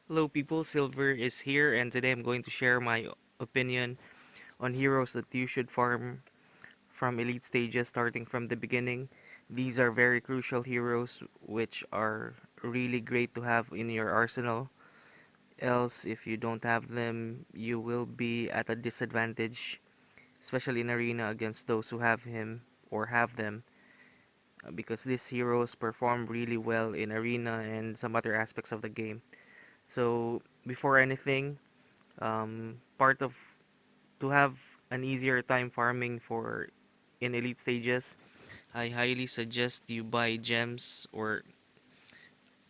Hello people, Silver is here and today I'm going to share my opinion on heroes that you should farm from elite stages starting from the beginning. These are very crucial heroes which are really great to have in your arsenal. Else, if you don't have them, you will be at a disadvantage, especially in arena against those who have him or have them. Because these heroes perform really well in arena and some other aspects of the game. So, before anything, part of to have an easier time farming for in elite stages, I highly suggest you buy gems or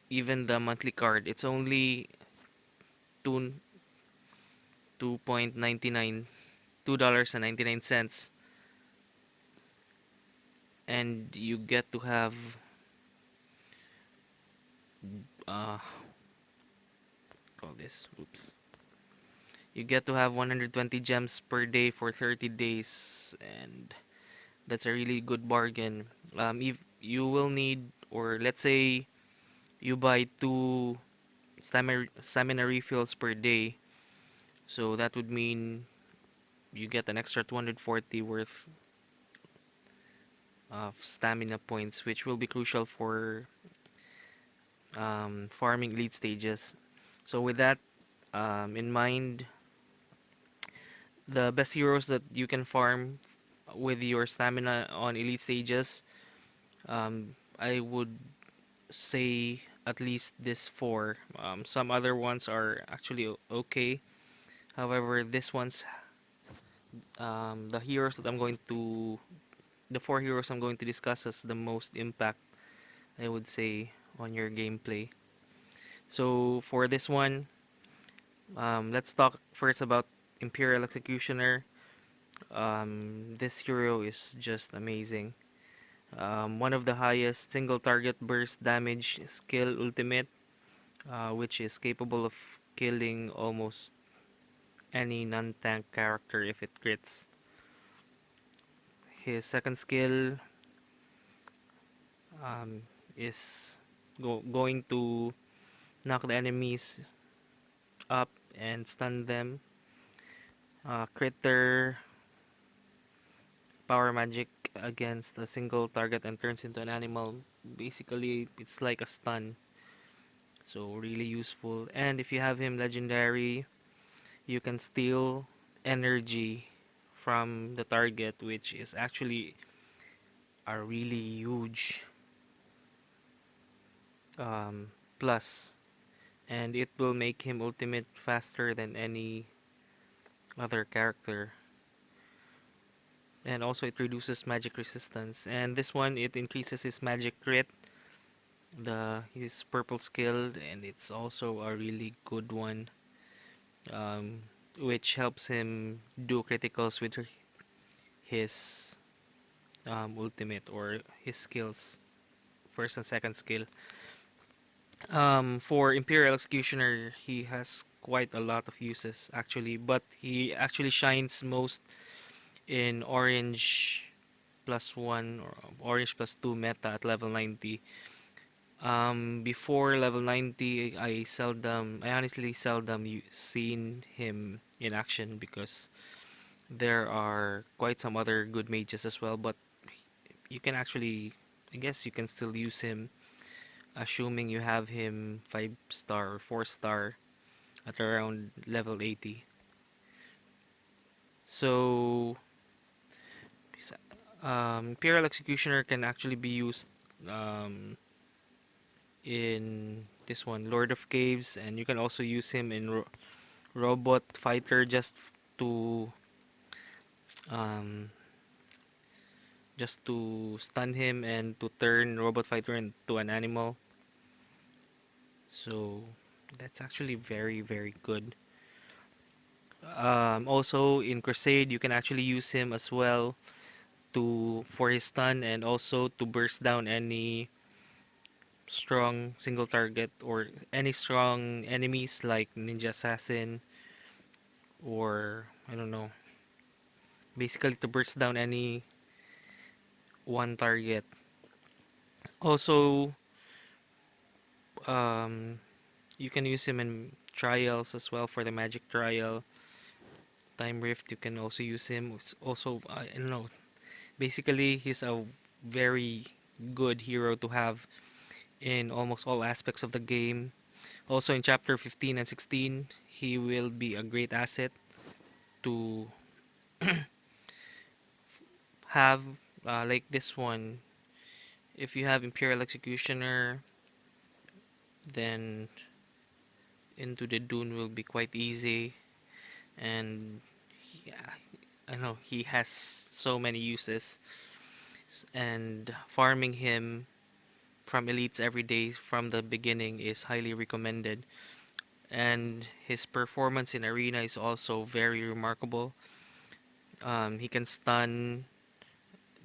even the monthly card. It's only two 2.99 $2.99, and you get to have uh call this oops you get to have 120 gems per day for 30 days, and that's a really good bargain. If you will need, or let's say you buy two stamina refills per day, so that would mean you get an extra 240 worth of stamina points, which will be crucial for farming elite stages. So with that in mind, the best heroes that you can farm with your stamina on elite stages, I would say at least this four. Some other ones are actually okay. However, this one's the heroes that the four heroes I'm going to discuss has the most impact, I would say, on your gameplay. So for this one, let's talk first about Imperial Executioner. This hero is just amazing. One of the highest single target burst damage skill ultimate, which is capable of killing almost any non-tank character if it crits. His second skill um, is going to knock the enemies up and stun them. Critter power magic against a single target and turns into an animal. Basically, it's like a stun. So really useful. And if you have him legendary, you can steal energy from the target, which is actually a really huge plus, and it will make him ultimate faster than any other character. And also it reduces magic resistance, and this one it increases his magic crit, the his purple skill, and it's also a really good one, um, which helps him do criticals with his ultimate or his skills, first and second skill. For Imperial Executioner, he has quite a lot of uses actually, but he actually shines most in Orange plus 1 or Orange plus 2 meta at level 90. Before level 90, I honestly seldom seen him in action because there are quite some other good mages as well, but you can actually, I guess you can still use him, assuming you have him 5 star or 4 star at around level 80. So, Imperial Executioner can actually be used um, in this one, Lord of Caves, and you can also use him in Robot Fighter to um, just to stun him and to turn Robot Fighter into an animal. So that's actually very very good. Also in Crusade, you can actually use him as well to for his stun and also to burst down any strong single target or any strong enemies like Ninja Assassin, or I don't know, basically to burst down any one target. Also, you can use him in trials as well for the magic trial. Time Rift, you can also use him. It's also, I don't know, basically he's a very good hero to have in almost all aspects of the game. Also in chapter 15 and 16, he will be a great asset to have, like this one. If you have Imperial Executioner, then Into the Dune will be quite easy. And yeah, I know he has so many uses, and farming him from elites every day from the beginning is highly recommended. And his performance in arena is also very remarkable. He can stun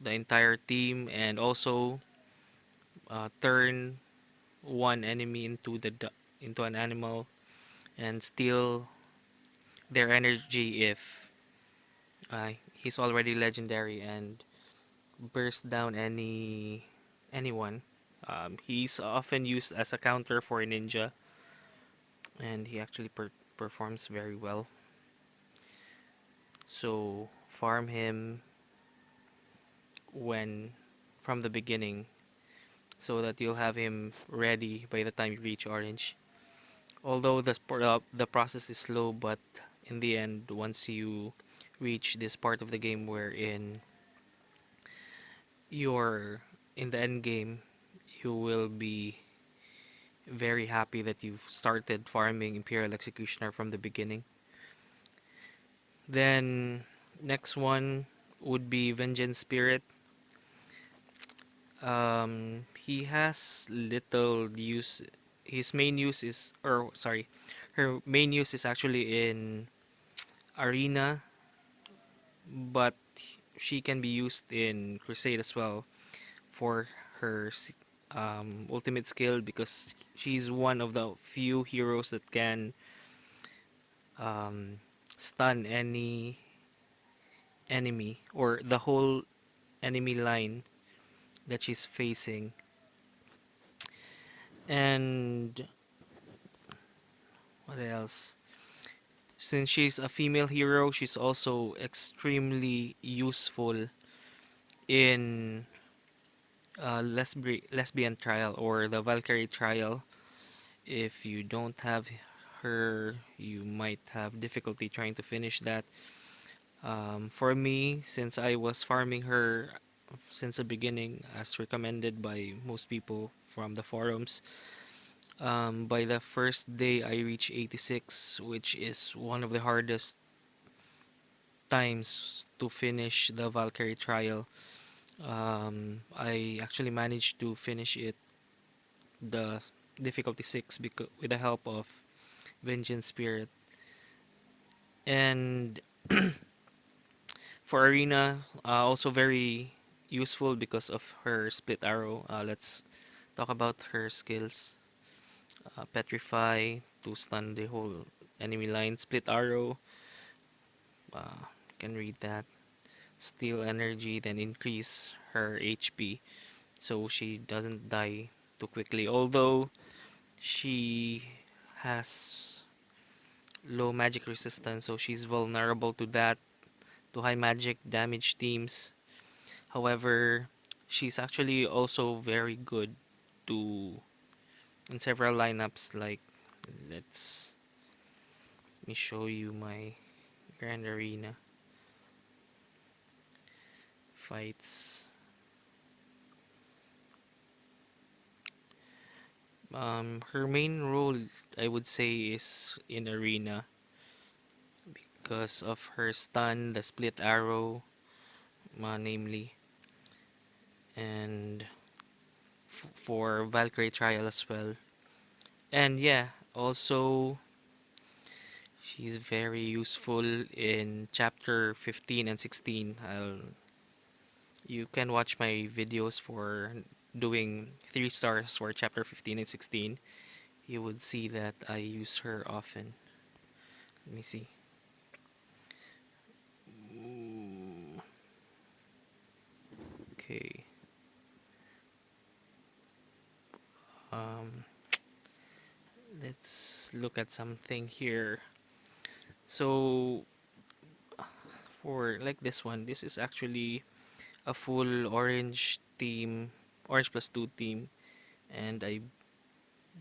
the entire team and also turn one enemy into an animal and steal their energy if he's already legendary, and burst down anyone. He's often used as a counter for a ninja, and he actually performs very well. So farm him when from the beginning, so that you'll have him ready by the time you reach orange. Although the process is slow, but in the end, once you reach this part of the game wherein you're in the end game, you will be very happy that you've started farming Imperial Executioner from the beginning. Then next one would be Vengeance Spirit. He has little use. His main use is, or sorry, her main use is actually in arena, but she can be used in crusade as well for her ultimate skill, because she's one of the few heroes that can um, stun any enemy or the whole enemy line that she's facing. And what else? Since she's a female hero, she's also extremely useful in lesbian trial or the Valkyrie trial. If you don't have her, you might have difficulty trying to finish that. For me, since I was farming her since the beginning, as recommended by most people from the forums, by the first day I reached 86, which is one of the hardest times to finish the Valkyrie trial. I actually managed to finish it the difficulty 6 because with the help of Vengeance Spirit. And for Arena, also very useful because of her split arrow. Let's talk about her skills. Petrify to stun the whole enemy line. Split arrow, you can read that. Steal energy, then increase her HP so she doesn't die too quickly. Although she has low magic resistance, so she's vulnerable to that, to high magic damage teams. However, she's actually also very good to in several lineups. Like, let's let me show you my Grand Arena fights. Her main role, I would say, is in arena because of her stun, the split arrow, namely, and for Valkyrie trial as well. And yeah, also she's very useful in chapter 15 and 16. You can watch my videos for doing 3 stars for chapter 15 and 16. You would see that I use her often. Let me see. Okay. let's look at something here. So for like this one, this is actually a full orange team, orange plus 2 team, and I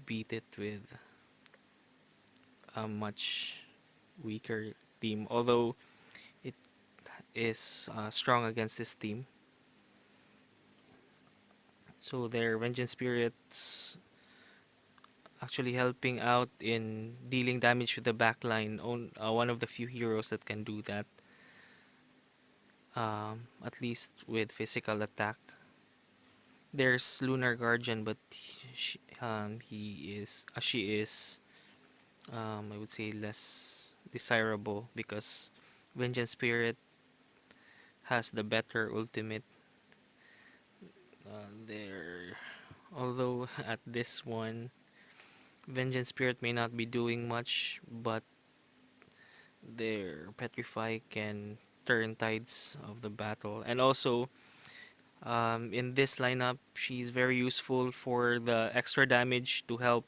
beat it with a much weaker team, although it is strong against this team. So their vengeance spirits actually helping out in dealing damage to the backline. One of the few heroes that can do that, at least with physical attack. There's Lunar Guardian, but she is, I would say, less desirable because Vengeance Spirit has the better ultimate. There, although at this one, Vengeance Spirit may not be doing much, but their Petrify can turn tides of the battle. And also, in this lineup, she's very useful for the extra damage to help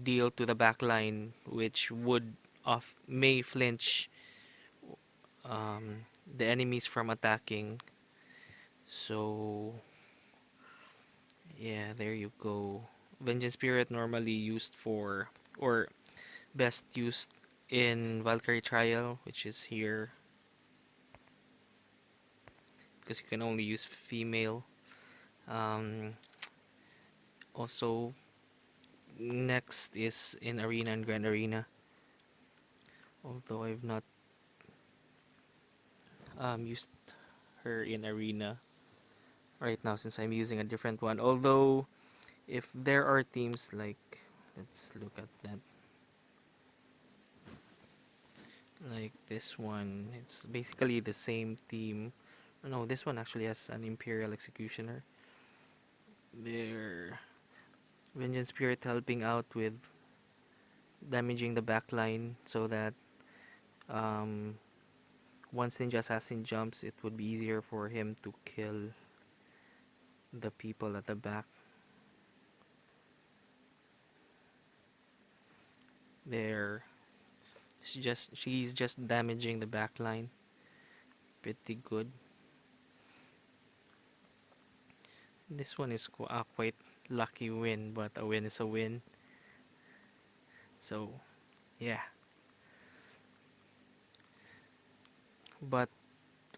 deal to the backline, which would may flinch the enemies from attacking. So yeah, there you go. Vengeance Spirit normally used for, or best used in Valkyrie Trial, which is here, because you can only use female. Um, Also, next is in Arena and Grand Arena. Although I've not used her in Arena right now since I'm using a different one. Although, if there are teams like, let's look at that, like this one, it's basically the same team. No, this one actually has an Imperial Executioner. Their Vengeance Spirit helping out with damaging the backline so that um, once Ninja Assassin jumps, it would be easier for him to kill the people at the back. There, she's just damaging the backline. Pretty good. This one is quite lucky win, but a win is a win. So yeah, but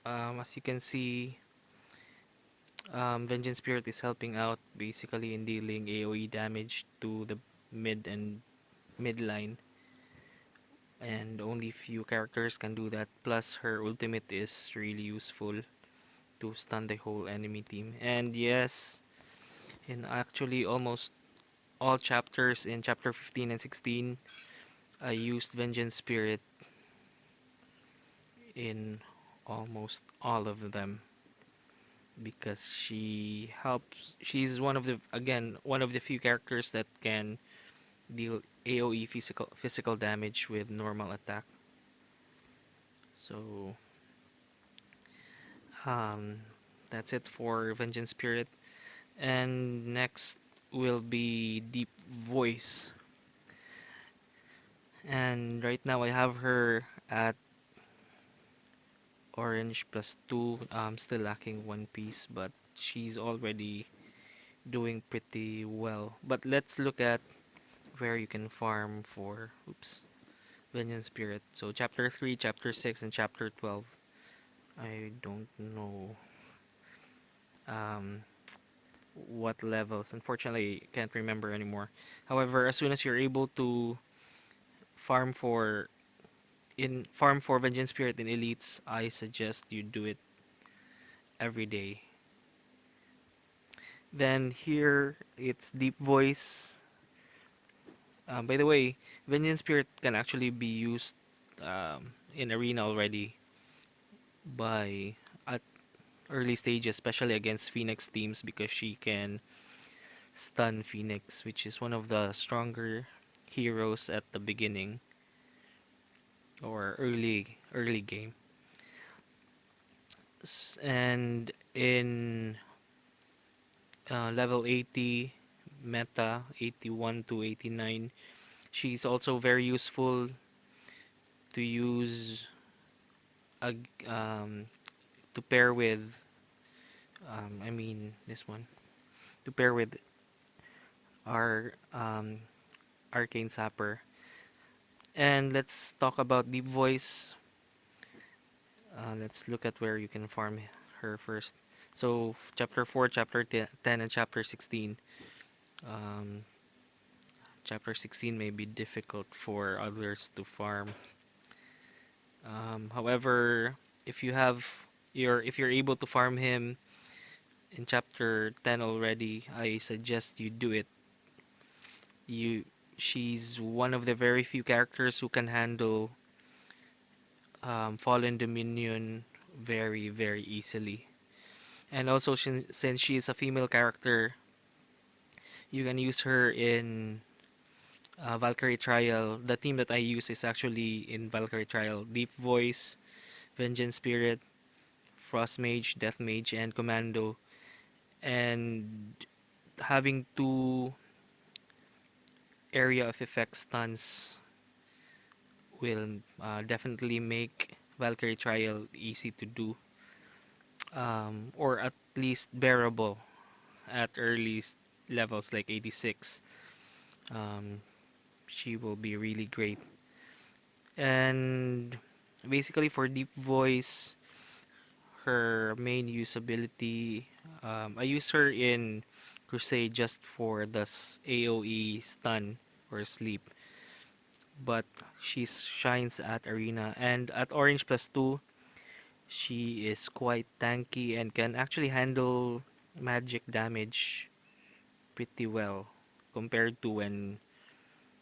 as you can see, Vengeance Spirit is helping out basically in dealing AoE damage to the mid and mid line, and only few characters can do that. Plus, her ultimate is really useful to stun the whole enemy team. And yes, in actually almost all chapters in chapter 15 and 16, I used Vengeance Spirit in almost all of them because she's one of the, again, one of the few characters that can deal AoE physical damage with normal attack. So um that's it for Vengeance Spirit. And next will be Deep Voice. And right now I have her at orange plus 2. Still lacking one piece, but she's already doing pretty well. But let's look at where you can farm for Vengeance Spirit. So chapter 3, chapter 6, and chapter 12. I don't know um, what levels. Unfortunately, can't remember anymore. However, as soon as you're able to farm for farm for Vengeance Spirit in Elites, I suggest you do it every day. Then here it's Deep Voice. By the way, Vengeance Spirit can actually be used in Arena already by at early stages, especially against Phoenix teams, because she can stun Phoenix, which is one of the stronger heroes at the beginning or early game. And in level 80, meta 81 to 89. She's also very useful to use um, to pair with I mean this one to pair with our arcane sapper. And let's talk about deep voice. Let's look at where you can farm her first. So chapter 4, chapter 10, and chapter 16. Um, chapter 16 may be difficult for others to farm. However, if you have if you're able to farm him in chapter 10 already, I suggest you do it. You She's one of the very few characters who can handle Fallen Dominion very easily. And also, since she is a female character, you can use her in Valkyrie Trial. The team that I use is actually in Valkyrie Trial: Deep Voice, Vengeance Spirit, Frost Mage, Death Mage, and Commando. And having two area of effect stuns will definitely make Valkyrie Trial easy to do, or at least bearable at early levels like 86. Um, she will be really great. And basically, for deep voice, her main usability, I use her in Crusade just for the AoE stun or sleep, but she shines at Arena, and at Orange plus 2 she is quite tanky and can actually handle magic damage pretty well compared to when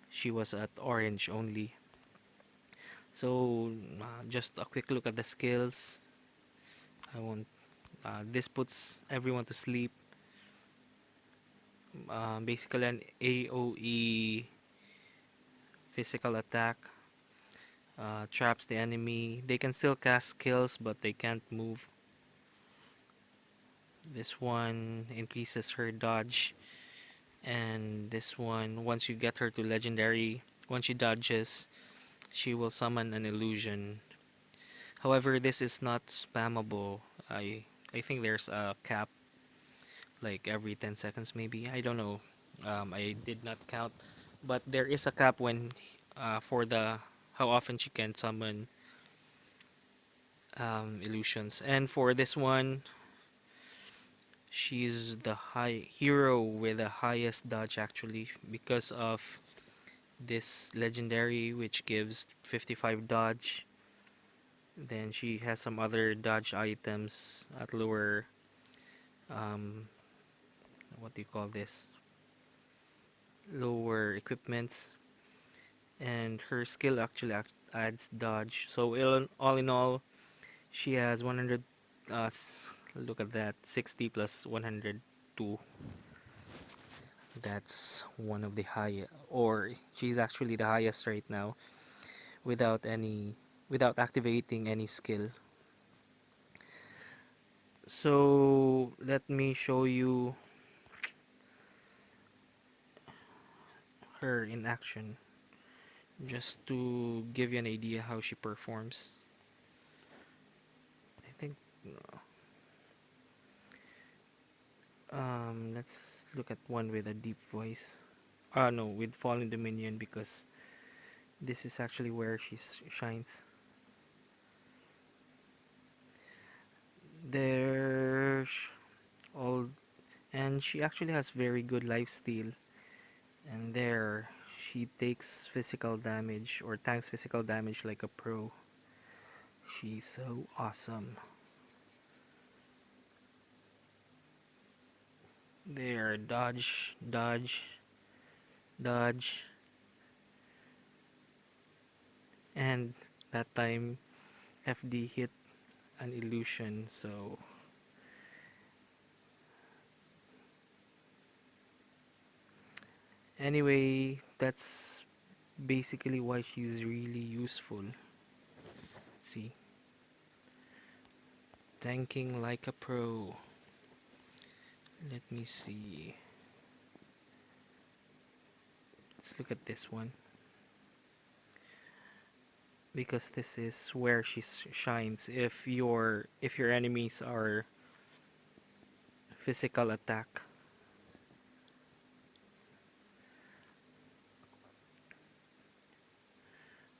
she was at Orange only. So just a quick look at the skills. I won't This puts everyone to sleep. Basically an AoE physical attack, traps the enemy. They can still cast skills, but they can't move. This one increases her dodge, and this one, once you get her to legendary, once she dodges, she will summon an illusion. However, this is not spammable. I think there's a cap, like every 10 seconds maybe. I don't know. I did not count, but there is a cap when for the how often she can summon illusions. And for this one, she's the high hero with the highest dodge actually because of this legendary which gives 55 dodge. Then she has some other dodge items at lower um what do you call this? Lower equipments, and her skill actually adds dodge. So all in all, she has 100. Look at that, 60 plus 102. That's one of the high, or she's actually the highest right now without any, without activating any skill. So let me show you her in action, just to give you an idea how she performs. I think let's look at one with a deep voice. No, with Fallen Dominion, because this is actually where she shines. There's all, and she actually has very good lifesteal. And there, she takes physical damage or tanks physical damage like a pro. She's so awesome. There, dodge, dodge, dodge, and that time FD hit an illusion. So anyway, that's basically why she's really useful. See, tanking like a pro. Let me see. Let's look at this one because this is where she shines. If your enemies are physical attack.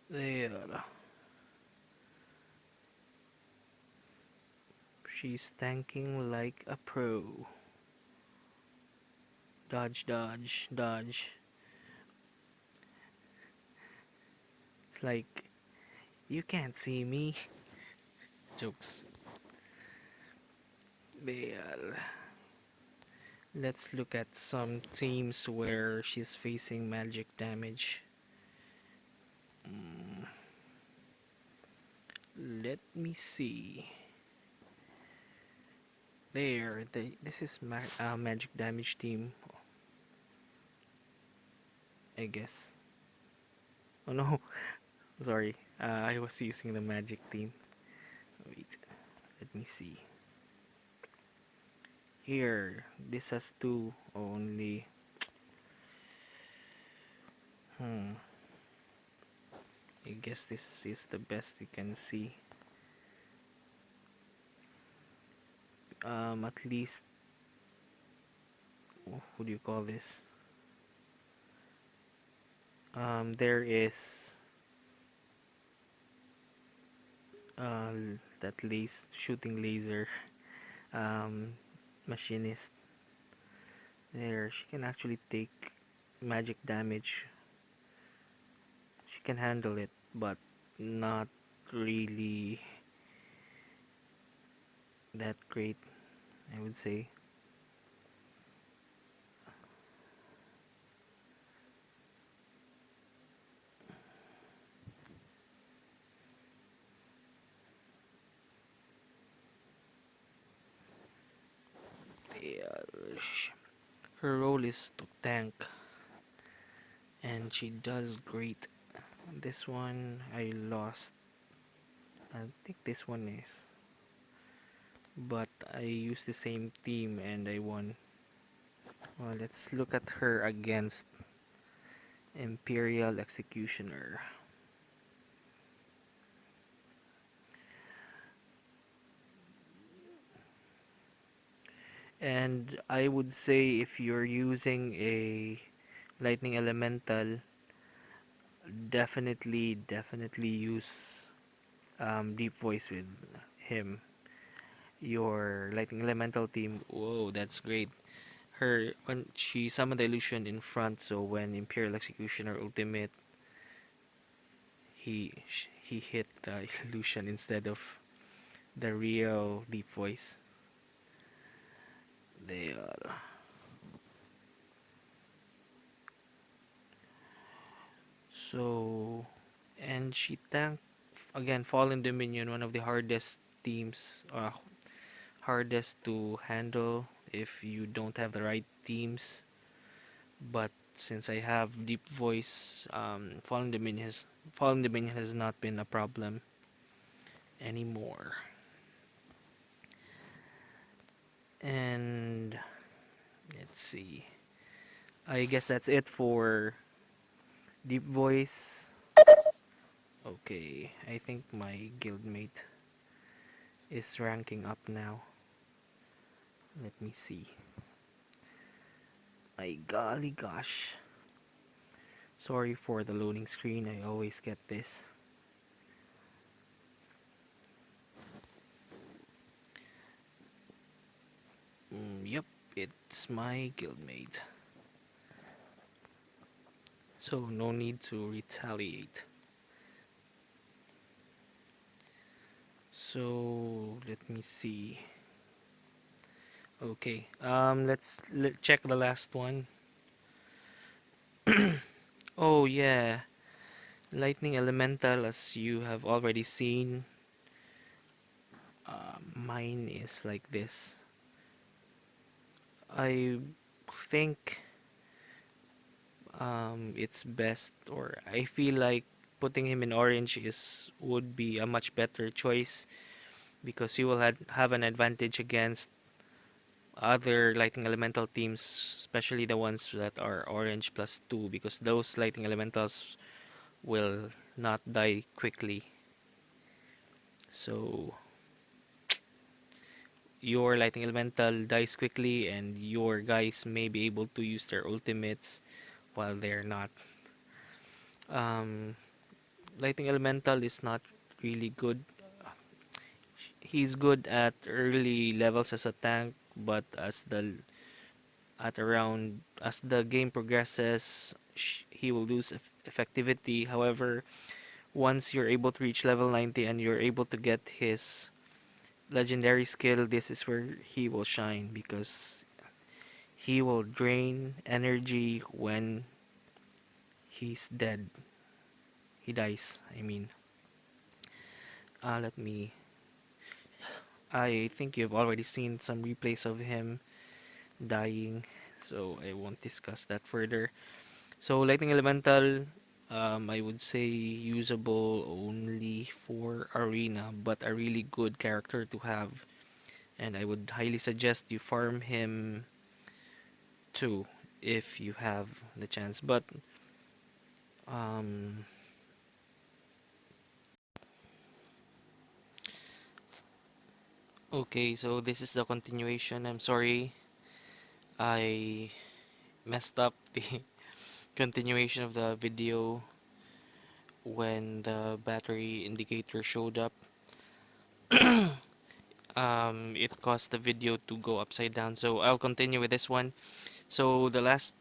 There. She's tanking like a pro. Dodge, dodge, dodge. It's like, you can't see me. Jokes. There. Let's look at some teams where she's facing magic damage. Mm, let me see. There, this is magic damage team, I guess. Oh no, sorry. I was using the magic team. Wait, let me see. Here, this has two only. Hmm. I guess this is the best we can see. At least, what do you call this? There is that shooting laser um, machinist. There, she can actually take magic damage. She can handle it, but not really that great, I would say. Yeah, her role is to tank, and she does great. This one I lost. I think this one is, but I used the same team and I won. Well, let's look at her against Imperial Executioner. And I would say if you're using a lightning elemental, definitely use deep voice with him. Your lightning elemental team, whoa, that's great. Her when she summoned the illusion in front, so when Imperial Executioner ultimate, he hit the illusion instead of the real deep voice. They so and she tanked again. Fallen Dominion, one of the hardest teams, hardest to handle if you don't have the right teams. But since I have deep voice, Fallen Dominion has not been a problem anymore. And let's see. I guess that's it for deep voice. Okay, I think my guildmate is ranking up now. Let me see. My golly gosh. Sorry for the loading screen, I always get this. Yep, it's my guildmate. So no need to retaliate. So let me see. Okay, let's check the last one. Oh yeah, lightning elemental, as you have already seen. Mine is like this. I think it's best, or I feel like putting him in orange is would be a much better choice because you will have an advantage against other Lightning Elemental teams, especially the ones that are orange plus 2, because those Lightning Elementals will not die quickly. So your Lightning Elemental dies quickly, and your guys may be able to use their ultimates while they're not. Um, Lightning Elemental is not really good. He's good at early levels as a tank, but as the game progresses, he will lose effectivity. However, once you're able to reach level 90 and you're able to get his legendary skill, this is where he will shine, because he will drain energy when he's dead. He dies, I mean. Let me. I think you've already seen some replays of him dying, so I won't discuss that further. So, Lightning Elemental, I would say usable only for Arena, but a really good character to have. And I would highly suggest you farm him too if you have the chance. But um, okay, so this is the continuation. I'm sorry, I messed up the continuation of the video when the battery indicator showed up. It caused the video to go upside down. So I'll continue with this one. So the last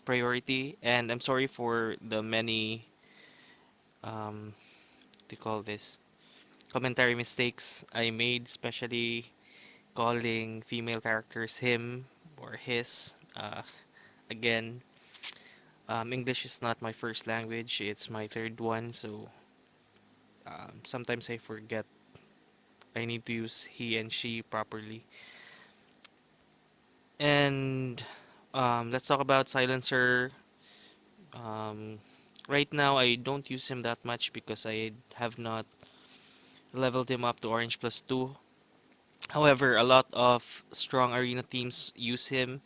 priority, and I'm sorry for the many to call this commentary mistakes I made, especially calling female characters him or his. Again, English is not my first language; it's my third one, so sometimes I forget I need to use he and she properly. And let's talk about Silencer. Um, right now, I don't use him that much because I have not leveled him up to Orange plus 2. However, a lot of strong arena teams use him.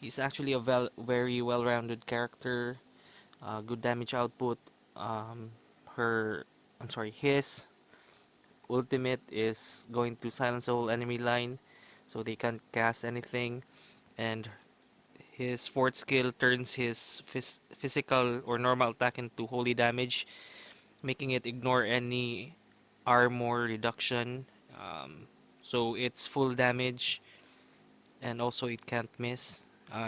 He's actually a very well-rounded character, good damage output. Um, her, I'm sorry, his ultimate is going to silence the whole enemy line, so they can't cast anything. And his fourth skill turns his physical or normal attack into holy damage, making it ignore any armor reduction. So it's full damage, and also it can't miss.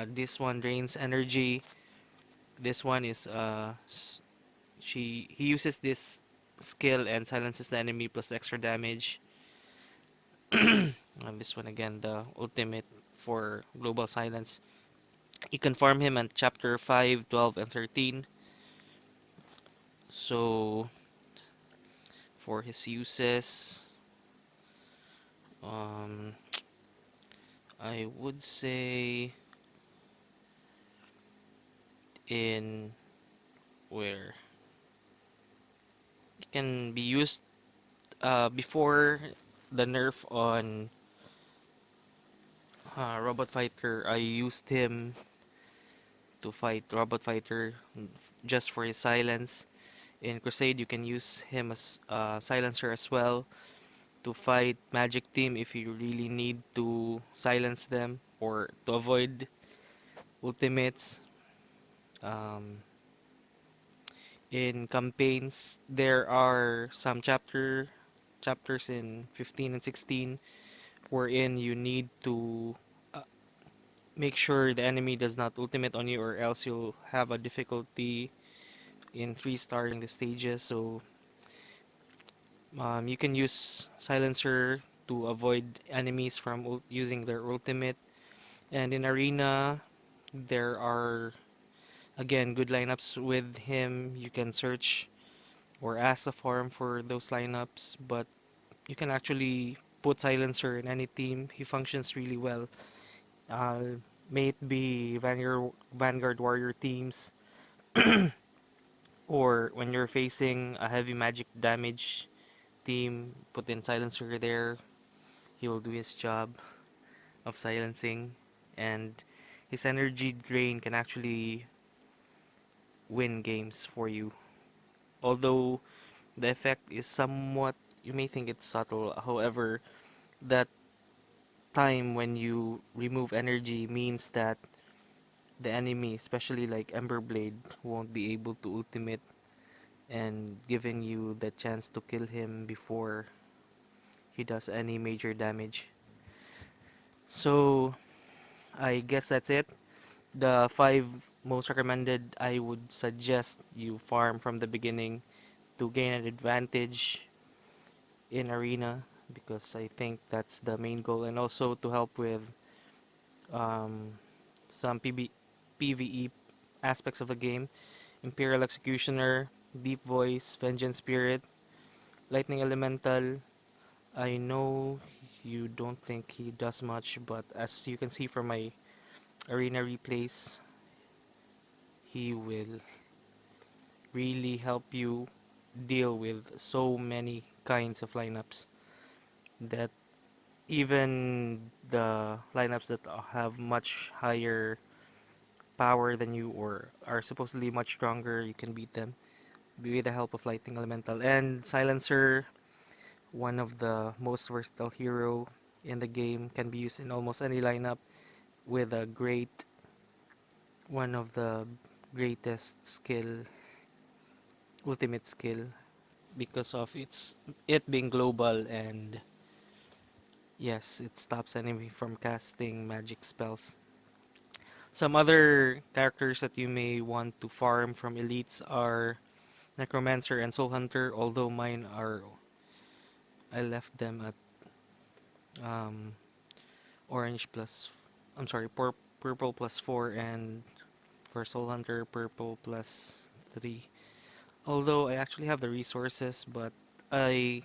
This one drains energy. This one is he uses this skill and silences the enemy plus extra damage. And this one again, the ultimate for global silence. You can farm him at chapter 5, 12, and 13. So for his uses, um, I would say in where it can be used before the nerf on Robot Fighter. I used him to fight Robot Fighter just for his silence. In Crusade, you can use him as silencer as well to fight Magic Team if you really need to silence them or to avoid ultimates. Um, in campaigns, there are some chapters in 15 and 16 wherein you need to make sure the enemy does not ultimate on you, or else you'll have a difficulty in 3 starring the stages. So you can use silencer to avoid enemies from using their ultimate. And in arena, there are again good lineups with him. You can search or ask the forum for those lineups, but you can actually put silencer in any team. He functions really well. May it be Vanguard Warrior teams, or when you're facing a heavy magic damage team, put in silencer there. He will do his job. of silencing, and his energy drain can actually win games for you. Although the effect is somewhat, you may think it's subtle, however, that time when you remove energy means that the enemy, especially like Emberblade, won't be able to ultimate and giving you the chance to kill him before he does any major damage. So I guess that's it. The five most recommended, I would suggest you farm from the beginning to gain an advantage in arena, because I think that's the main goal, and also to help with um, some PvE aspects of the game. Imperial Executioner, Deep Voice, Vengeance Spirit, Lightning Elemental. I know you don't think he does much, but as you can see from my arena replays, he will really help you deal with so many kinds of lineups that even the lineups that have much higher power than you or are supposedly much stronger, you can beat them with the help of Lightning Elemental. And Silencer, one of the most versatile hero in the game, can be used in almost any lineup with a great, one of the greatest skill, ultimate skill, because of it being global, and yes, it stops enemy from casting magic spells. Some other characters that you may want to farm from elites are Necromancer and Soul Hunter, although mine are, I left them at um, orange plus, I'm sorry, purple plus 4, and for Soul Hunter, purple plus 3. Although I actually have the resources, but I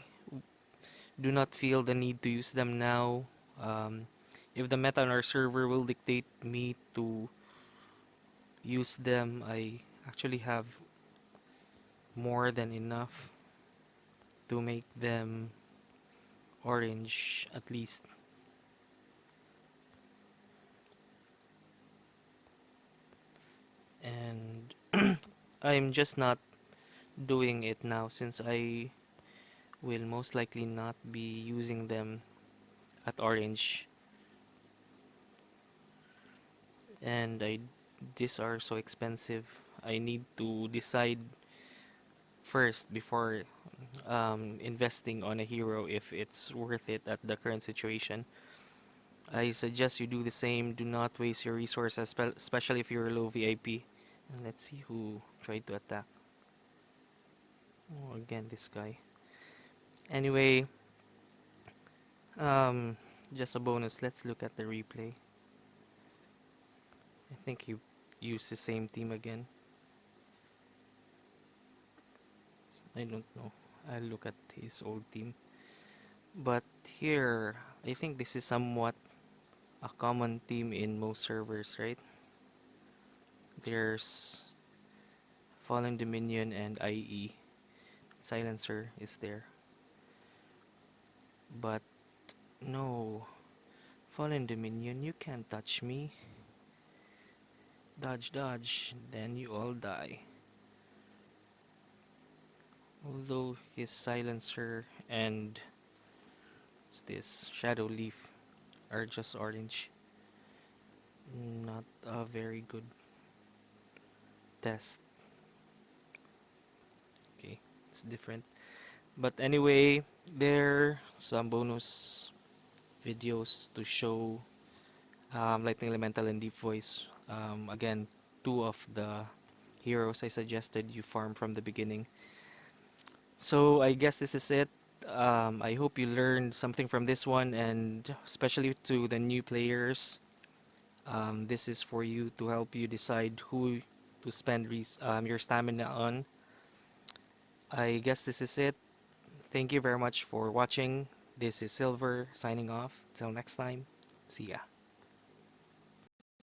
do not feel the need to use them now. Um, if the meta on our server will dictate me to use them, I actually have more than enough to make them orange at least. And I'm just not doing it now since I will most likely not be using them at orange, and I these are so expensive. I need to decide first before investing on a hero if it's worth it at the current situation. I suggest you do the same. Do not waste your resources, especially if you're low VIP. And let's see who tried to attack. Oh, again, this guy. Anyway, um, just a bonus. Let's look at the replay. I think he used the same team again. I don't know. I'll look at his old team. But here, I think this is somewhat a common theme in most servers, right? There's Fallen Dominion and IE. Silencer is there. But no, Fallen Dominion, you can't touch me. Dodge, dodge, then you all die. Although his Silencer and what's this, Shadow Leaf are just orange. Not a very good test. Okay, it's different. But anyway, there some bonus videos to show Lightning Elemental and Deep Voice. Again, two of the heroes I suggested you farm from the beginning. So I guess this is it. I hope you learned something from this one, and especially to the new players, this is for you to help you decide who to spend your stamina on. I guess this is it. Thank you very much for watching. This is Silver signing off. Till next time, see ya.